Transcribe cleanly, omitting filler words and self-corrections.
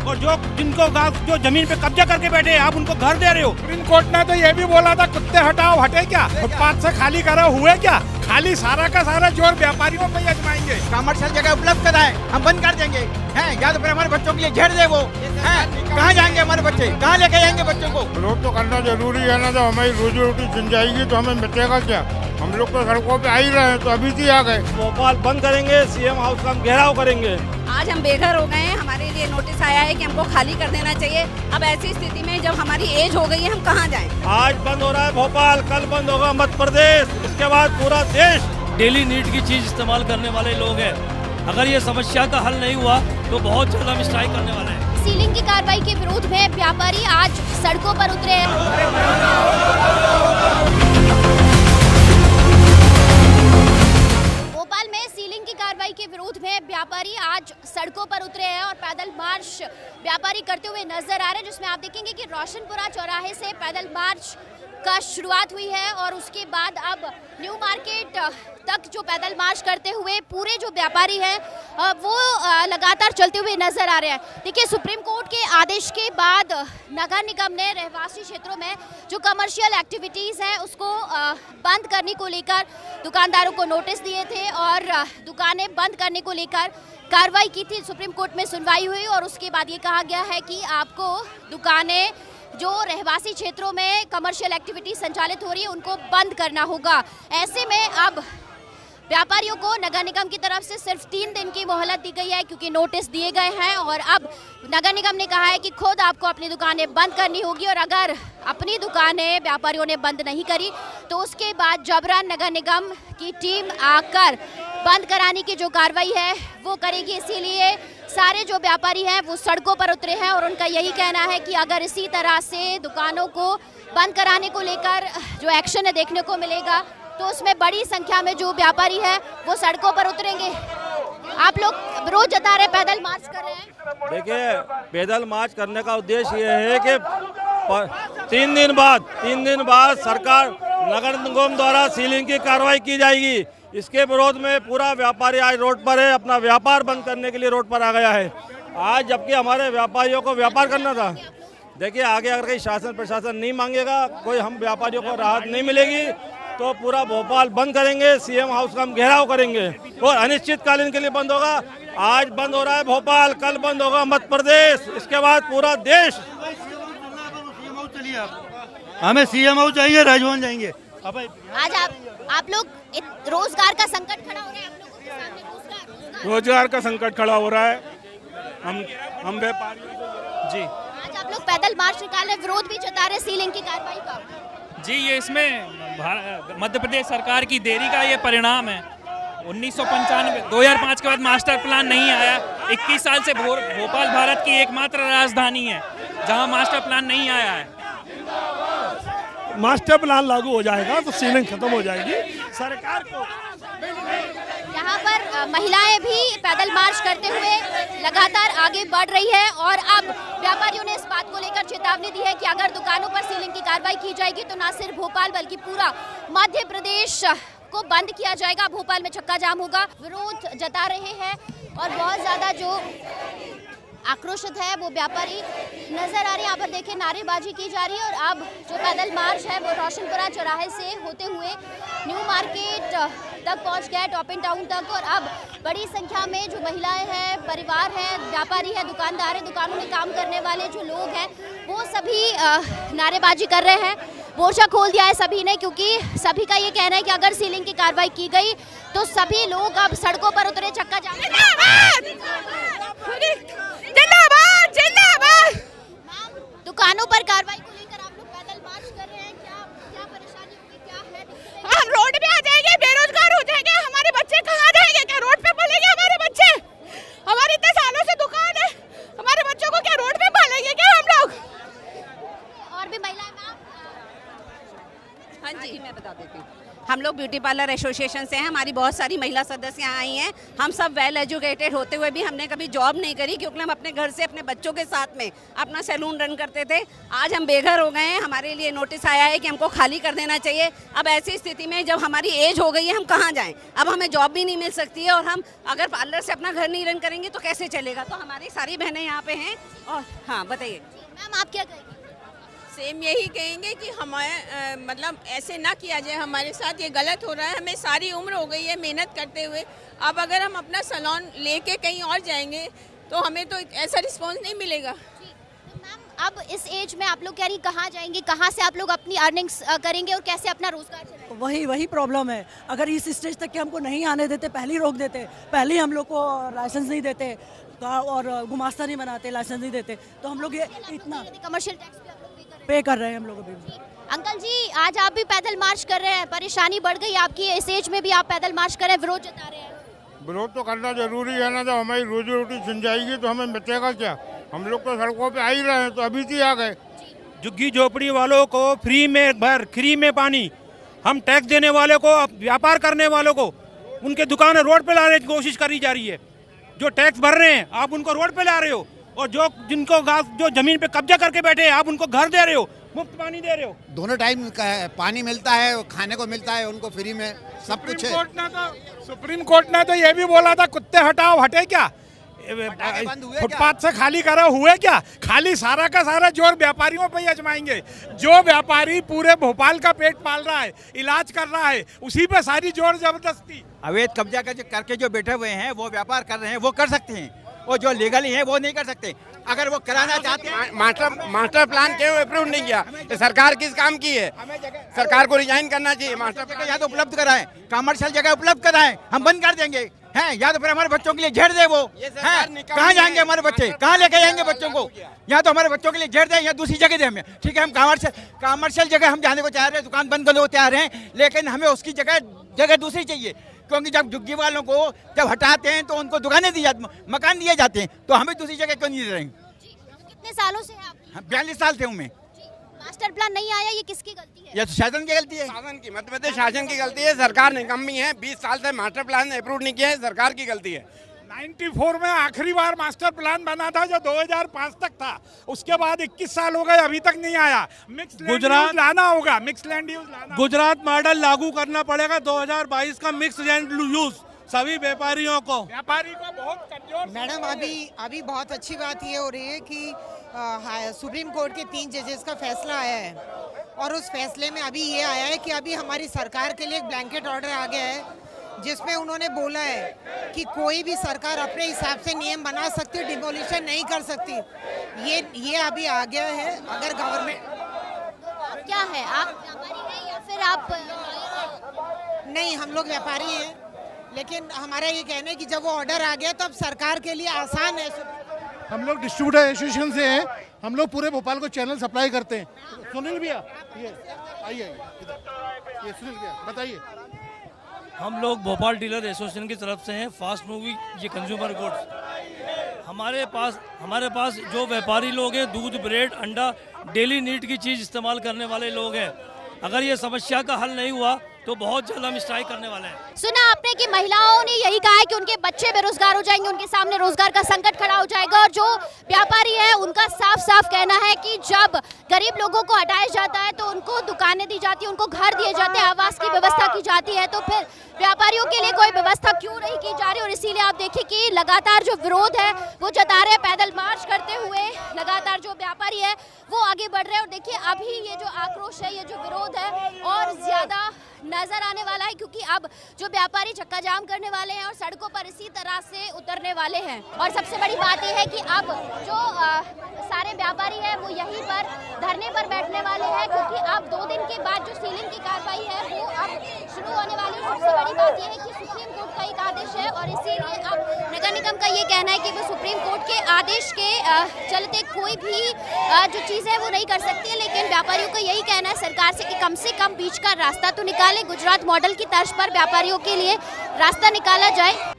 और जो जमीन पे कब्जा करके बैठे हैं, आप उनको घर दे रहे हो। सुप्रीम कोर्ट ने तो ये भी बोला था कुत्ते हटाओ, हटे क्या? फुटपाथ से खाली करो, हुए क्या? खाली सारा का सारा जोर व्यापारियों पे आजमाएंगे। कमर्शियल जगह उपलब्ध कराएं, हम बंद कर देंगे हैं, या तो फिर हमारे बच्चों के लिए घेर दे वो हैं। कहाँ जाएंगे हमारे बच्चे, कहाँ लेके जाएंगे बच्चों को? विरोध तो करना जरूरी है ना, तो हमारी रोजी रोटी छिन जाएगी तो हमें बचेगा क्या? हम लोग तो सड़कों पे आ ही रहे हैं, तो अभी से आ गए। भोपाल बंद करेंगे, सीएम हाउस का हम घेराव करेंगे। आज हम बेघर हो गए हैं, हमारे लिए नोटिस आया है कि हमको खाली कर देना चाहिए। अब ऐसी स्थिति में जब हमारी एज हो गई है, हम कहाँ जाएं? आज बंद हो रहा है भोपाल, कल बंद होगा मध्य प्रदेश, इसके बाद पूरा देश। डेली नीड की चीज इस्तेमाल करने वाले लोग हैं। अगर ये समस्या का हल नहीं हुआ तो बहुत जल्द हम स्ट्राइक करने वाले हैं। सीलिंग की कार्रवाई के विरोध में व्यापारी आज सड़कों पर उतरे हैं। भोपाल में सीलिंग की कार्रवाई के विरोध में व्यापारी आज सड़कों पर उतरे हैं और पैदल मार्च व्यापारी करते हुए नजर आ रहे हैं, जिसमें आप देखेंगे कि रोशनपुरा चौराहे से पैदल मार्च का शुरुआत हुई है और उसके बाद अब न्यू मार्केट तक जो पैदल मार्च करते हुए पूरे जो व्यापारी हैं वो लगातार चलते हुए नजर आ रहे हैं। देखिए, सुप्रीम कोर्ट के आदेश के बाद नगर निगम ने रहवासी क्षेत्रों में जो कमर्शियल एक्टिविटीज़ हैं उसको बंद करने को लेकर दुकानदारों को नोटिस दिए थे और दुकानें बंद करने को लेकर कार्रवाई की थी। सुप्रीम कोर्ट में सुनवाई हुई और उसके बाद ये कहा गया है कि आपको दुकानें जो रहवासी क्षेत्रों में कमर्शियल एक्टिविटी संचालित हो रही है उनको बंद करना होगा। ऐसे में अब व्यापारियों को नगर निगम की तरफ से सिर्फ 3 दिन की मोहलत दी गई है, क्योंकि नोटिस दिए गए हैं और अब नगर निगम ने कहा है कि खुद आपको अपनी दुकानें बंद करनी होगी और अगर अपनी दुकानें व्यापारियों ने बंद नहीं करी तो उसके बाद जबरन नगर निगम की टीम आकर बंद कराने की जो कार्रवाई है वो करेगी। इसीलिए सारे जो व्यापारी हैं वो सड़कों पर उतरे हैं और उनका यही कहना है कि अगर इसी तरह से दुकानों को बंद कराने को लेकर जो एक्शन है देखने को मिलेगा तो उसमें बड़ी संख्या में जो व्यापारी है वो सड़कों पर उतरेंगे। आप लोग विरोध जता रहे, पैदल मार्च कर रहे हैं। देखिए, पैदल मार्च करने का उद्देश्य ये है कि 3 दिन बाद सरकार नगर निगम द्वारा सीलिंग की कार्रवाई की जाएगी। इसके विरोध में पूरा व्यापारी आज रोड पर है, अपना व्यापार बंद करने के लिए रोड पर आ गया है आज, जबकि हमारे व्यापारियों को व्यापार करना था। देखिए, आगे अगर कहीं शासन प्रशासन नहीं मांगेगा, कोई हम व्यापारियों को राहत नहीं मिलेगी तो पूरा भोपाल बंद करेंगे, सीएम हाउस का हम घेराव करेंगे और अनिश्चितकालीन के लिए बंद होगा। आज बंद हो रहा है भोपाल, कल बंद होगा मध्य प्रदेश, इसके बाद पूरा देश। हमें सीएम हाउस चाहिए, राजभवन जाएंगे। आज आप लोग रोजगार का संकट खड़ा हो रहा है, आप लोगों के सामने रोजगार का संकट खड़ा हो रहा है। हम व्यापारी जी आज आप लोग पैदल मार्च निकाल रहे, विरोध भी जता रहे सीलिंग की कार्रवाई का। जी, ये इसमें मध्य प्रदेश सरकार की देरी का ये परिणाम है। 2005 के बाद मास्टर प्लान नहीं आया। 21 साल से भोपाल भारत की एकमात्र राजधानी है जहां मास्टर प्लान नहीं आया है। मास्टर प्लान लागू हो जाएगा तो सीलिंग खत्म हो जाएगी। सरकार को यहाँ पर महिलाएं भी पैदल मार्च करते हुए लगातार आगे बढ़ रही है और अब व्यापारियों ने इस बात को लेकर चेतावनी दी है कि अगर दुकानों पर सीलिंग की कार्रवाई की जाएगी तो न सिर्फ भोपाल बल्कि पूरा मध्य प्रदेश को बंद किया जाएगा। भोपाल में चक्का जाम होगा। विरोध जता रहे हैं और बहुत ज्यादा जो आक्रोशित है वो व्यापारी नजर आ रहे हैं। यहाँ पर देखिए, नारेबाजी की जा रही है और अब जो पैदल मार्च है वो रोशनपुरा चौराहे से होते हुए न्यू मार्केट तक पहुंच गया, टॉप इन टाउन तक। और अब बड़ी संख्या में जो महिलाएं हैं, परिवार हैं, व्यापारी हैं, दुकानदार हैं, दुकानों में काम करने वाले जो लोग हैं वो सभी नारेबाजी कर रहे हैं। मोर्चा खोल दिया है सभी ने, क्योंकि सभी का ये कहना है कि अगर सीलिंग की कार्रवाई की गई तो सभी लोग अब सड़कों पर उतरे, चक्का जाम। दुकानों पर कार्रवाई को लेकर आप लोग पैदल मार्च कर रहे हैं, क्या परेशानी होगी, क्या है? हम रोड पे आ जाएंगे, बेरोजगार हो जाएंगे, हमारे बच्चे कहाँ जाएंगे? क्या रोड पे पलेंगे हमारे बच्चे? हमारी इतने सालों से दुकान है, हमारे बच्चों को क्या रोड पे पालेंगे क्या हम लोग? और भी महिलाएं मैम। हाँ जी, मैं बता देती हूँ। हम लोग ब्यूटी पार्लर एसोसिएशन से हैं, हमारी बहुत सारी महिला सदस्य यहाँ आई हैं। हम सब वेल एजुकेटेड होते हुए भी हमने कभी जॉब नहीं करी, क्योंकि हम अपने घर से अपने बच्चों के साथ में अपना सैलून रन करते थे। आज हम बेघर हो गए हैं, हमारे लिए नोटिस आया है कि हमको खाली कर देना चाहिए। अब ऐसी स्थिति में जब हमारी एज हो गई है, हम कहाँ जाएँ? अब हमें जॉब भी नहीं मिल सकती है, और हम अगर पार्लर से अपना घर नहीं रन करेंगे तो कैसे चलेगा? तो हमारी सारी बहनें यहाँ पे हैं। और हाँ, बताइए मैम, आप क्या कहेंगे? सेम यही कहेंगे कि हमारे मतलब ऐसे ना किया जाए हमारे साथ, ये गलत हो रहा है। हमें सारी उम्र हो गई है मेहनत करते हुए, अब अगर हम अपना सैलून लेके कहीं और जाएंगे तो हमें तो ऐसा रिस्पॉन्स नहीं मिलेगा। तो मैम, अब इस एज में आप लोग कह रही कहाँ जाएंगे, कहाँ से आप लोग अपनी अर्निंग्स करेंगे और कैसे अपना रोजगार चलाएंगे? वही प्रॉब्लम है। अगर इस स्टेज तक के हमको नहीं आने देते, पहले ही रोक देते, पहले ही हम लोग को लाइसेंस नहीं देते और गुमास्ता नहीं बनाते, लाइसेंस नहीं देते, तो हम लोग ये इतना कमर्शियल टैक्स पे कर रहे हैं हम लोग अभी। अंकल जी, आज आप भी पैदल मार्च कर रहे हैं, परेशानी बढ़ गई आपकी, इस एज में भी आप पैदल मार्च कर रहे हैं, विरोध जता रहे हैं। विरोध तो करना जरूरी है ना, जब हमारी रोजी रोटी छिन जाएगी तो हमें बचेगा क्या? हम लोग तो सड़कों पे आ ही रहे हैं, तो अभी से आ गए। झुग्गी झोपड़ी वालों को फ्री में घर, फ्री में पानी, हम टैक्स देने वाले को, व्यापार करने वालों को उनके दुकानें रोड पे लाने की कोशिश करी जा रही है। जो टैक्स भर रहे हैं आप उनको रोड पे ला रहे हो, और जो जिनको जो जमीन पे कब्जा करके बैठे हैं आप उनको घर दे रहे हो, मुफ्त पानी दे रहे हो। दोनों टाइम पानी मिलता है, खाने को मिलता है, उनको फ्री में सब कुछ है। सुप्रीम कोर्ट ने तो ये भी बोला था कुत्ते हटाओ, हटे क्या? फुटपाथ से खाली करे हुए क्या? खाली सारा का सारा जोर व्यापारियों पे ही आजमाएंगे। जो व्यापारी पूरे भोपाल का पेट पाल रहा है, इलाज कर रहा है, उसी पे सारी जोर जबरदस्ती। अवैध कब्जा करके जो बैठे हुए हैं वो व्यापार कर रहे हैं, वो कर सकते हैं, और जो लीगली है वो नहीं कर सकते। अगर वो कराना चाहते हैं, मास्टर प्लान क्यों अप्रूव नहीं किया? सरकार किस काम की है? सरकार को रिजाइन करना चाहिए। मास्टर जगह या तो उपलब्ध कराएं, कमर्शियल जगह उपलब्ध कराएं, हम बंद कर देंगे हैं, या तो फिर हमारे बच्चों के लिए झेड़ दे वो हैं। कहाँ जाएंगे हमारे बच्चे? कहाँ लेके जाएंगे बच्चों को? या तो हमारे बच्चों के लिए झेड़ दें या दूसरी जगह दें हमें। ठीक है, हम कमर्शियल जगह हम जाने को तैयार हैं, दुकान बंद करने को तैयार हैं, लेकिन हमें उसकी जगह दूसरी चाहिए। क्योंकि जब झुग्गी वालों को जब हटाते हैं तो उनको दुकानें दी जाती, मकान दिए जाते हैं, तो हमें दूसरी जगह क्यों नहीं दे रहे हैं? कितने सालों से है आप? 42 साल से हूँ मैं। मास्टर प्लान नहीं आया, ये किसकी गलती है? ये तो शासन की गलती है। शासन की, मध्य प्रदेश शासन की गलती है। सरकार निकम्मी है, 20 साल से मास्टर प्लान अप्रूव नहीं किया है, सरकार की गलती है। 94 में आखिरी बार मास्टर प्लान बना था, जो 2005 तक था। उसके बाद 21 साल हो गए, अभी तक नहीं आया। मिक्स गुजरात लाना होगा, मिक्स लैंड यूज लाना। गुजरात मॉडल लागू करना पड़ेगा 2022 का, मिक्स लैंड यूज सभी व्यापारियों को। व्यापारी को बहुत कमजोर। मैडम, अभी बहुत अच्छी बात ये हो रही है कि सुप्रीम कोर्ट के 3 जजेस का फैसला आया है, और उस फैसले में अभी ये आया है कि अभी हमारी सरकार के लिए एक ब्लैंकेट ऑर्डर आ गया है, जिसमें उन्होंने बोला है कि कोई भी सरकार अपने हिसाब से नियम बना सकती, डिमोलिशन नहीं कर सकती। ये अभी आ गया है। अगर गवर्नमेंट क्या है, आप व्यापारी हैं या फिर आप? नहीं, हम लोग व्यापारी हैं, लेकिन हमारा ये कहना है कि जब वो ऑर्डर आ गया तो अब सरकार के लिए आसान है। हम लोग डिस्ट्रीब्यूटर एसोसिएशन से हैं, हम लोग पूरे भोपाल को चैनल सप्लाई करते हैं। सुनील भैया, ये आइए, ये सुनील भैया बताइए। हम लोग भोपाल डीलर एसोसिएशन की तरफ से हैं, फास्ट मूविंग ये कंज्यूमर गुड्स। हमारे पास जो व्यापारी लोग हैं, दूध, ब्रेड, अंडा, डेली नीड की चीज़ इस्तेमाल करने वाले लोग हैं। अगर ये समस्या का हल नहीं हुआ तो बहुत जल्द हम स्ट्राइक करने वाले हैं। सुना आपने कि महिलाओं ने यही कहा है कि उनके बच्चे बेरोजगार हो जाएंगे, उनके सामने रोजगार का संकट खड़ा हो जाएगा, और जो व्यापारी है उनका साफ साफ कहना है कि जब गरीब लोगों को हटाया जाता है तो उनको दुकानें दी जाती है, उनको घर दिए जाते हैं, आवास की व्यवस्था की जाती है, तो फिर व्यापारियों के लिए कोई व्यवस्था क्यों नहीं की जा रही? और इसीलिए आप देखिए कि लगातार जो विरोध है वो जता रहे हैं, पैदल मार्च करते हुए लगातार जो व्यापारी है वो आगे बढ़ रहे हैं। और देखिए अभी ये जो आक्रोश है, ये जो विरोध है और ज्यादा नजर आने वाला है, क्योंकि अब जो व्यापारी चक्का जाम करने वाले हैं और सड़कों पर इसी तरह से उतरने वाले हैं। और सबसे बड़ी बात यह है कि अब जो सारे व्यापारी हैं वो यहीं पर धरने पर बैठने वाले हैं, क्योंकि अब 2 दिन के बाद जो सीलिंग की कार्रवाई है वो अब शुरू होने वाली है। सबसे बड़ी बात यह है कि सुप्रीम कोर्ट का एक आदेश है, और इसीलिए अब नगर निगम का ये कहना है कि वो सुप्रीम कोर्ट के आदेश के चलते कोई भी जो चीज़ है वो नहीं कर सकती है। लेकिन व्यापारियों का यही कहना है सरकार से कम बीच का रास्ता तो निकाले, गुजरात मॉडल की तर्ज पर व्यापारियों के लिए रास्ता निकाला जाए।